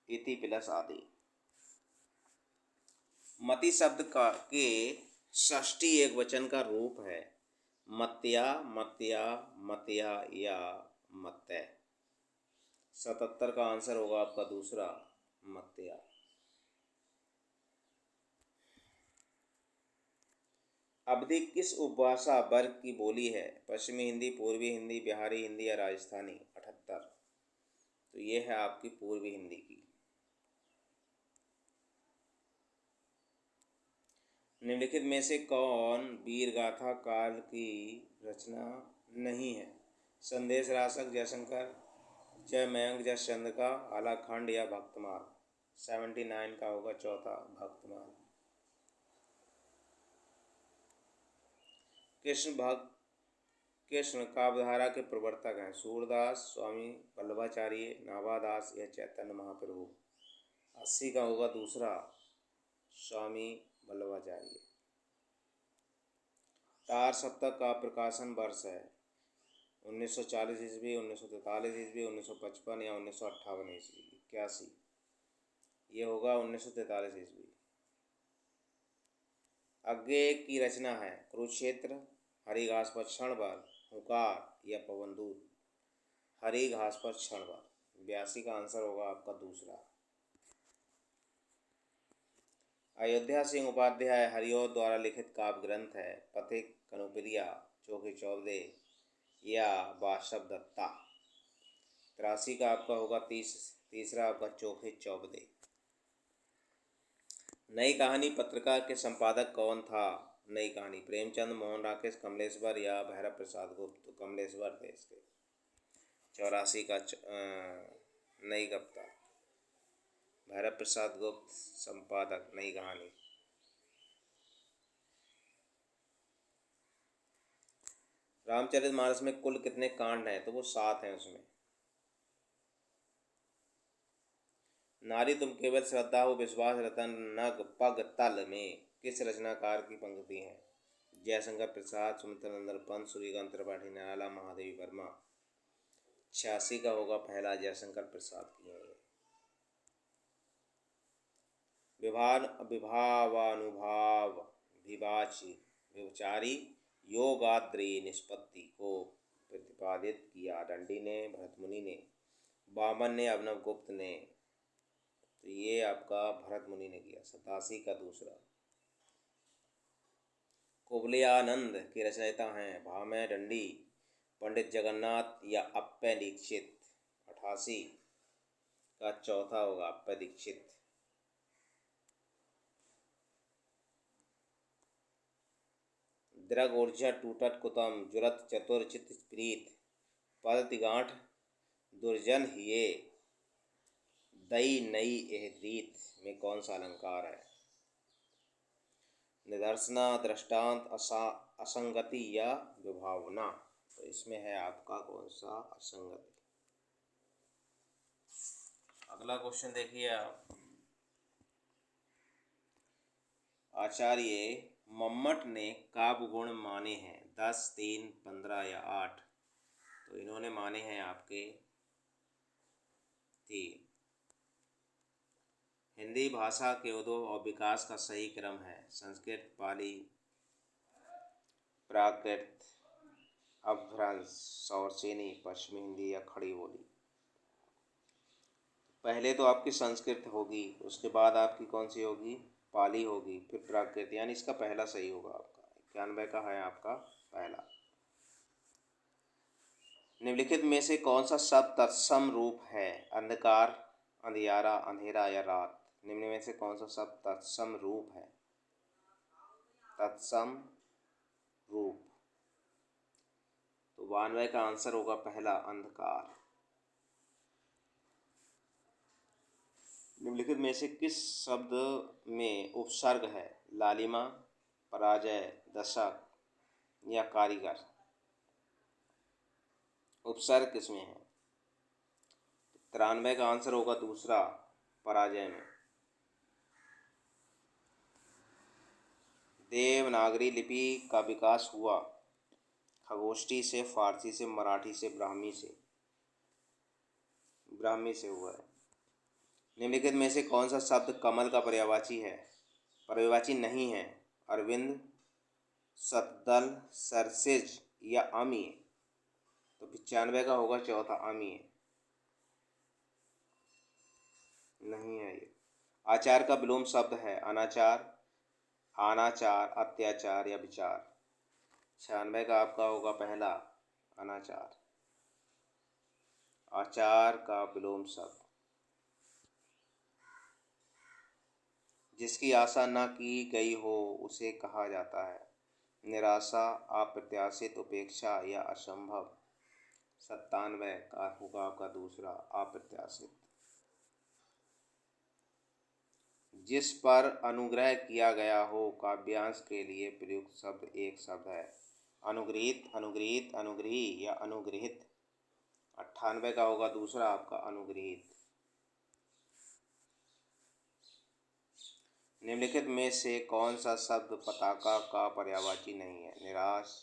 इति प्लस आदि। मति शब्द का के षष्ठी एक वचन का रूप है? मत्या, मत्या, मत्या या मत्तय। 77 का आंसर होगा आपका दूसरा, मत्या। अवधी किस उपभाषा वर्ग की बोली है? पश्चिमी हिंदी, पूर्वी हिंदी, बिहारी हिंदी या राजस्थानी। 78। तो ये है आपकी पूर्वी हिंदी की। निम्नलिखित में से कौन वीरगाथा काल की रचना नहीं है? संदेश रासक, जयशंकर, जय मयंक, जयचंद्र का, आलाखंड या भक्तमाल। 79 का होगा चौथा, भक्तमाल। कृष्ण काव्यधारा के प्रवर्तक हैं? सूरदास, स्वामी वल्लभाचार्य, नाभादास या चैतन्य महाप्रभु। 80 का होगा दूसरा, स्वामी वल्लभाचार्य। तार सप्तक का प्रकाशन वर्ष है? 1940 ईस्वी, 1943 ईस्वी, 1955 या 1958 ईस्वी। 81, ये होगा 1943 ईस्वी। अज्ञेय की रचना है? कुरुक्षेत्र, हरी घास पर क्षणभर, हुंकार या पवनदूत। हरी घास पर क्षणभर। 82 का आंसर होगा आपका दूसरा। अयोध्या सिंह उपाध्याय हरिऔध द्वारा लिखित काव्य ग्रंथ है? पथिक, कनुप्रिया, चोखे चौबदे या वासव दत्ता। 83 का आपका होगा तीसरा आपका चोखे चौबदे। नई कहानी पत्रिका के संपादक कौन था? नई कहानी प्रेमचंद, मोहन राकेश, कमलेश्वर या भैरव प्रसाद गुप्त। तो कमलेश्वर थे इसके। 84 का नई कविता, भैरव प्रसाद गुप्त संपादक, नई कहानी। रामचरितमानस में कुल कितने कांड हैं? तो वो 7 हैं उसमें। नारी तुम केवल श्रद्धा हो विश्वास रतन नग पग तल में किस रचनाकार की पंक्ति है? जयशंकर प्रसाद, सुमित्रा नंदन पंत, सूर्यकांत त्रिपाठी, नराला, महादेवी वर्मा। 86 का होगा पहला, जयशंकर प्रसाद की है ये। विभावानुभाव विवाची विचारी योगाद्री निष्पत्ति को प्रतिपादित किया? दंडी ने, भरतमुनि ने, वामन ने, अभिनव गुप्त ने। तो ये आपका भरत मुनि ने किया। 87 का दूसरा। कुवलयानंद के रचयिता हैं? भामह, दंडी, पंडित जगन्नाथ या अप्पय दीक्षित। 88 का चौथा होगा, अप्पय दीक्षित। दृग ऊर्जा टूटत कुतम जुरत चतुर चित प्रीत पद तिगांठ दुर्जन हिये दई नई एह रीत में कौन सा अलंकार है? निदर्शना, दृष्टांत, असंगति या विभावना। तो इसमें है आपका कौन सा? असंगति। अगला क्वेश्चन देखिए आप। आचार्य मम्मट ने काव्य गुण माने हैं? 10, 3, 15 या 8। तो इन्होंने माने हैं आपके 3। हिंदी भाषा के उद्भव और विकास का सही क्रम है? संस्कृत, पाली, प्राकृत, अपभ्रंश, सौरसेनी, पश्चिमी हिंदी या खड़ी बोली। पहले तो आपकी संस्कृत होगी, उसके बाद आपकी कौन सी होगी? पाली होगी, फिर प्राकृत, यानी इसका पहला सही होगा आपका। 91 का है आपका पहला। निम्नलिखित में से कौन सा शब्द तत्सम रूप है? अंधकार, अंधियारा, अंधेरा या रात। निम्न में से कौन सा शब्द तत्सम रूप है? तत्सम रूप। तो 92 का आंसर होगा पहला, अंधकार। निम्नलिखित में से किस शब्द में उपसर्ग है? लालिमा, पराजय, दशक या कारीगर। उपसर्ग किसमें है? 93 का आंसर होगा दूसरा, पराजय में। देवनागरी लिपि का विकास हुआ? खगोष्ठी से, फारसी से, मराठी से, ब्राह्मी से। ब्राह्मी से हुआ है। निम्नलिखित में से कौन सा शब्द कमल का पर्यायवाची है? पर्यायवाची नहीं है? अरविंद, सतदल, सरसिज या अमीय। तो 95 का होगा चौथा, अमीय। नहीं है ये। आचार का विलोम शब्द है? अनाचार, अनाचार, अत्याचार या विचार। 96 का आपका होगा पहला, अनाचार। आचार का विलोम शब्द। जिसकी आशा न की गई हो उसे कहा जाता है? निराशा, अप्रत्याशित, उपेक्षा या असंभव। 97 का होगा आपका दूसरा, अप्रत्याशित। जिस पर अनुग्रह किया गया हो काव्यांश के लिए प्रयुक्त शब्द एक शब्द है? अनुग्रहित, अनुग्रहित, अनुग्रही या अनुग्रहित। 98 का होगा दूसरा आपका अनुग्रहित। निम्नलिखित में से कौन सा शब्द पताका का पर्यायवाची नहीं है? निराश,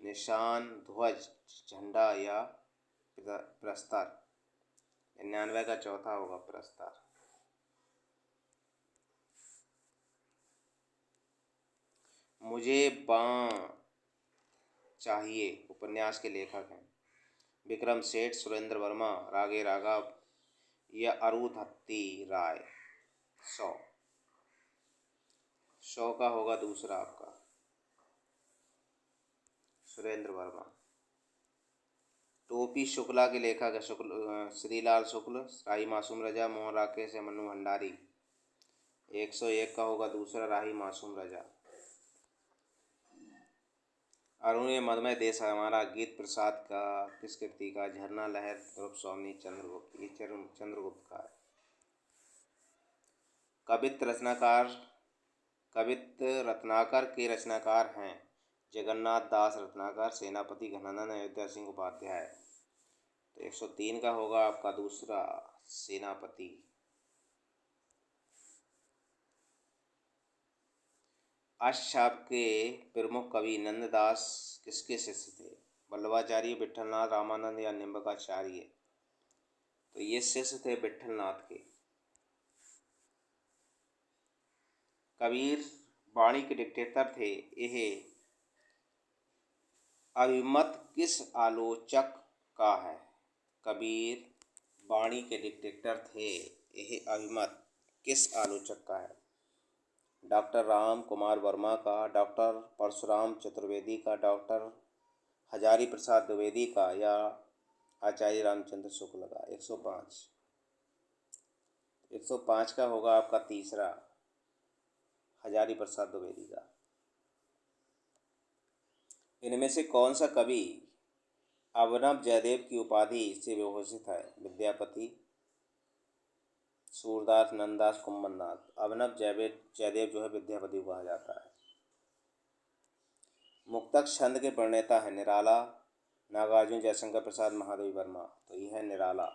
निशान, ध्वज, झंडा या प्रस्तर। 99 का चौथा होगा प्रस्तर। मुझे बाँ चाहिए उपन्यास के लेखक हैं? विक्रम सेठ, सुरेंद्र वर्मा, रागे राघव या अरुंधति राय। 100 का होगा दूसरा आपका सुरेंद्र वर्मा। टोपी शुक्ला के लेखक है श्रीलाल शुक्ल, राही मासूम रजा, मोहन राकेश या मन्नू भंडारी। 101 का होगा दूसरा राही मासूम रजा। अरुण ये मदमय देश हमारा गीत प्रसाद का किस कृति का? झरना, लहर, ध्रुव स्वामी, चंद्रगुप्त। ये चंद्रगुप्त का है। कवित्त रत्नाकर के रचनाकार हैं? जगन्नाथ दास रत्नाकर, सेनापति घनानंद, अयोध्या सिंह उपाध्याय। तो 103 का होगा आपका दूसरा सेनापति। अष्टछाप के प्रमुख कवि नंददास किसके शिष्य थे? वल्लभाचार्य, विट्ठलनाथ, रामानंद या निम्बकाचार्य। तो ये शिष्य थे विट्ठलनाथ के। कबीर वाणी के डिक्टेटर थे। यह अभिमत किस आलोचक का है? कबीर वाणी के डिक्टेटर थे। यह अभिमत किस आलोचक का है? डॉक्टर राम कुमार वर्मा का, डॉक्टर परशुराम चतुर्वेदी का, डॉक्टर हजारी प्रसाद द्विवेदी का या आचार्य रामचंद्र शुक्ल का। 105 का होगा आपका तीसरा हजारी प्रसाद द्विवेदी का। इनमें से कौन सा कवि अभिनव जयदेव की उपाधि से विभूषित है? विद्यापति, सूरदास, नंददास, कुम्भलनाथ। अभिनव जयदेव जो है विद्यापति को कहा जाता है। मुक्तक छंद के प्रणेता है? निराला, नागार्जुन, जयशंकर प्रसाद, महादेवी वर्मा। तो यह है निराला।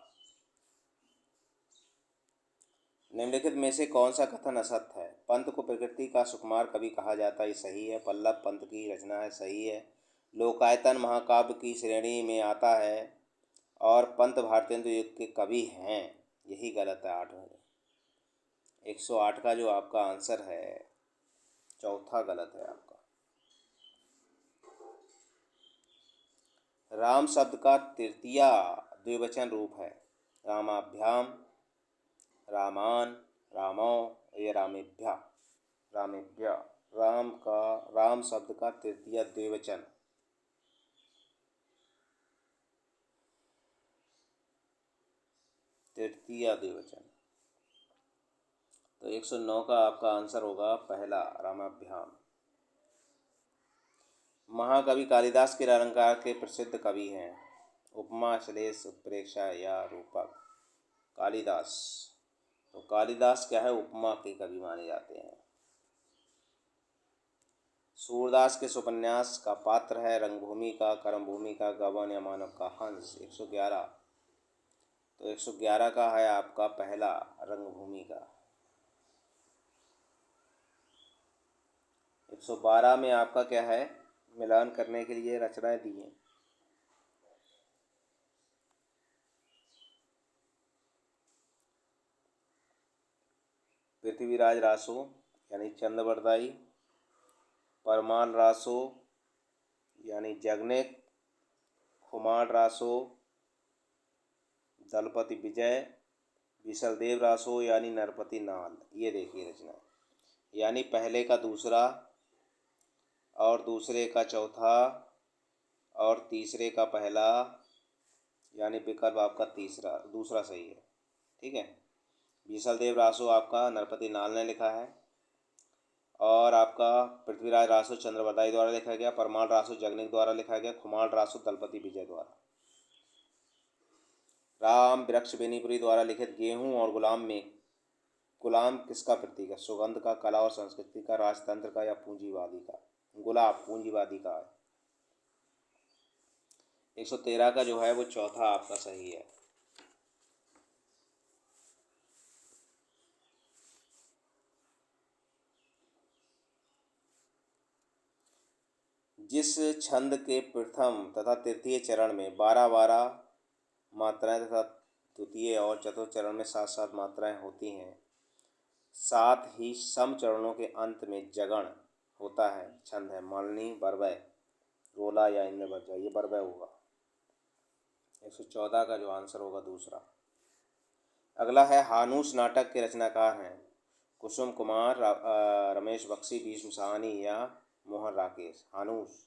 निम्नलिखित में से कौन सा कथन असत्य है? पंत को प्रकृति का सुकुमार कवि कहा जाता है, ये सही है। पल्लव पंत की रचना है, सही है। लोकायतन महाकाव्य की श्रेणी में आता है और पंत भारतेंदु युग के कवि हैं, यही गलत है। 8 में 108 का जो आपका आंसर है चौथा गलत है आपका। राम शब्द का तृतीया द्विवचन रूप है? रामाभ्याम, रामान, रामौ या रामेभ्या। रामेभ्या। राम शब्द का तृतीया द्विवचन। तृतीया द्विवचन। तो 109 का आपका आंसर होगा पहला रामाभ्याम। महाकवि कालिदास के अलंकार के प्रसिद्ध कवि हैं? उपमा, श्लेष, उत्प्रेक्षा या रूपक। कालिदास। तो कालिदास क्या है? उपमा के कवि माने जाते हैं। सूरदास के उपन्यास का पात्र है? रंगभूमि का, कर्मभूमि का, गबन या मानव का। हंस। 111। तो 111 का है आपका पहला रंगभूमि का। 112 में आपका क्या है? मिलान करने के लिए रचनाएं दी हैं। पृथ्वीराज रासो यानी चंद्रवरदाई, परमाल रासो यानी जगनेक, खुमार रासो, दलपति विजय, विशलदेव रासो यानी नरपति नाल। ये देखिए रचना, यानी पहले का दूसरा और दूसरे का चौथा और तीसरे का पहला, यानी विकल्प आपका दूसरा सही है। ठीक है। विशलदेव रासो आपका नरपति नाल ने लिखा है और आपका पृथ्वीराज रासो चंद्रवरदाई द्वारा लिखा गया, परमाल रासो जगनिक द्वारा लिखा गया, खुमाल रासो दलपति विजय द्वारा। राम वृक्ष बेनीपुरी द्वारा लिखित गेहूं और गुलाम में गुलाम किसका प्रतीक है? सुगंध का, कला और संस्कृति का, राजतंत्र का या पूंजीवादी का। गुलाब पूंजीवादी का है। 113 का जो है वो चौथा आपका सही है। जिस छंद के प्रथम तथा तृतीय चरण में 12-12 मात्राएं तथा द्वितीय और चतुर्थ चरण में 7-7 मात्राएं होती हैं, साथ ही सम चरणों के अंत में जगण होता है, छंद है मालनी, बरवै, रोला या इंद्रवज्रा, ये बरवै होगा। 114 का जो आंसर होगा दूसरा। अगला है हानूस नाटक के रचनाकार हैं कुसुम कुमार, रमेश बख्शी, भीष्म साहनी या मोहन राकेश। हानूस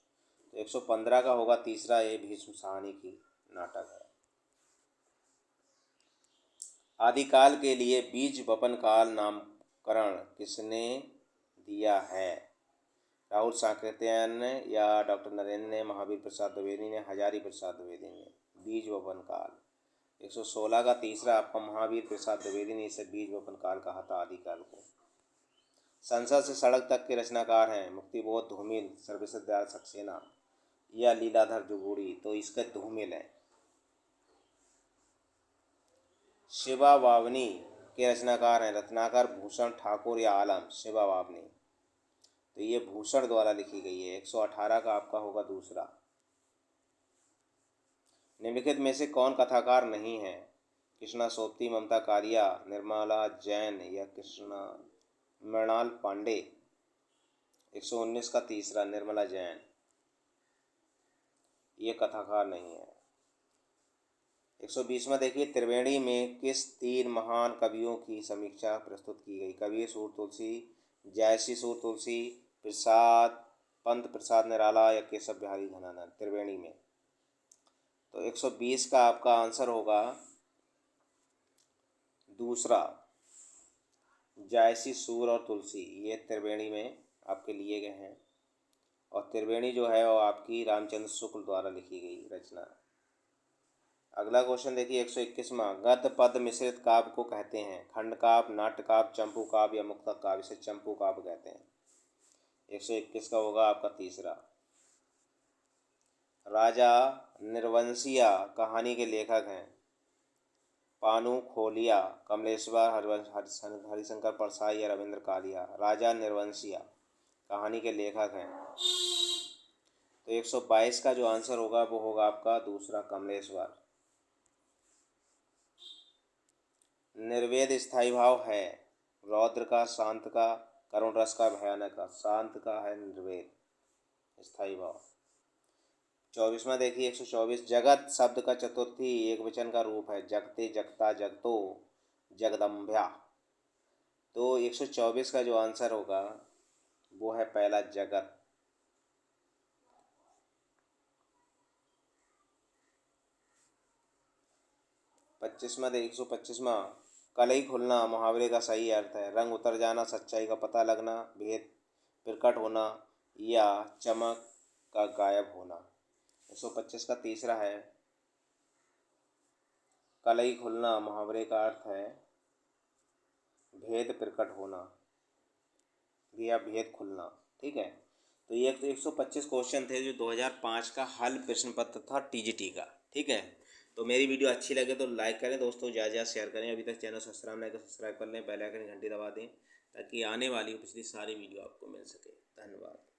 तो 115 का होगा तीसरा, ये भीष्म साहनी की नाटक है। आदिकाल के लिए बीज वपन काल नामकरण किसने दिया है? राहुल साकृत्यायन ने या डॉक्टर नरेंद्र ने, महावीर प्रसाद द्विवेदी ने, हजारी प्रसाद द्विवेदी ने। बीज वपन काल 116 का तीसरा आपका महावीर प्रसाद द्विवेदी ने इसे बीज वपन काल कहा था आदिकाल को। संसद से सड़क तक के रचनाकार हैं मुक्तिबोध धूमिल, सर्वसिद्ध दयाल सक्सेना या लीलाधर जुगुड़ी, तो इसका धूमिल है। शिवा वावनी के रचनाकार हैं रत्नाकर, भूषण, ठाकुर या आलम। शिवा वावनी तो ये भूषण द्वारा लिखी गई है। 118 का आपका होगा दूसरा। निम्नलिखित में से कौन कथाकार नहीं है? कृष्णा सोबती, ममता कालिया, निर्मला जैन या कृष्णा मृणाल पांडे। 119 का तीसरा निर्मला जैन, ये कथाकार नहीं है। 120वां देखिए, त्रिवेणी में किस 3 महान कवियों की समीक्षा प्रस्तुत की गई? कबीर सूर तुलसी, जयश्री सूर तुलसी, पंत प्रसाद निराला या केशव बिहारी घनानंद। त्रिवेणी में तो 120 का आपका आंसर होगा दूसरा, जयश्री सूर और तुलसी, ये त्रिवेणी में आपके लिए गए हैं। और त्रिवेणी जो है वो आपकी रामचंद्र शुक्ल द्वारा लिखी गई रचना। अगला क्वेश्चन देखिए 121वां, गद्य पद मिश्रित काव्य को कहते हैं? खंड काव्य, नाट्य काव्य, चंपू काव्य या मुक्तक काव्य। इसे चंपू काव्य कहते हैं। 121 का होगा आपका तीसरा। राजा निर्वंशिया कहानी के लेखक हैं पानू खोलिया, कमलेश्वर, हरिशंकर परसाई या रविंद्र कालिया। राजा निर्वंशिया कहानी के लेखक हैं। तो 122 का जो आंसर होगा वो होगा आपका दूसरा, कमलेश्वर। निर्वेद स्थायी भाव है रौद्र का, शांत का, करुण रस का, भयानक का। शांत का है निर्वेद स्थायी भाव। 24वां देखिए 124, जगत शब्द का चतुर्थी एक वचन का रूप है? जगते, जगता, जगतो, जगदम्भ्या। तो 124 का जो आंसर होगा वो है पहला, जगत। 125वां, कलई खुलना मुहावरे का सही अर्थ है? रंग उतर जाना, सच्चाई का पता लगना, भेद प्रकट होना या चमक का गायब होना। 125 का तीसरा है, कलई खुलना मुहावरे का अर्थ है भेद प्रकट होना या भेद खुलना। ठीक है, तो ये 125 क्वेश्चन थे जो 2005 का हल प्रश्न पत्र था टीजीटी का। ठीक है, तो मेरी वीडियो अच्छी लगे तो लाइक करें दोस्तों, ज़्यादा शेयर करें। अभी तक चैनल सब्सक्राइब नहीं तो सब्सक्राइब कर लें, बेल आइकन घंटी दबा दें ताकि आने वाली पिछली सारी वीडियो आपको मिल सके। धन्यवाद।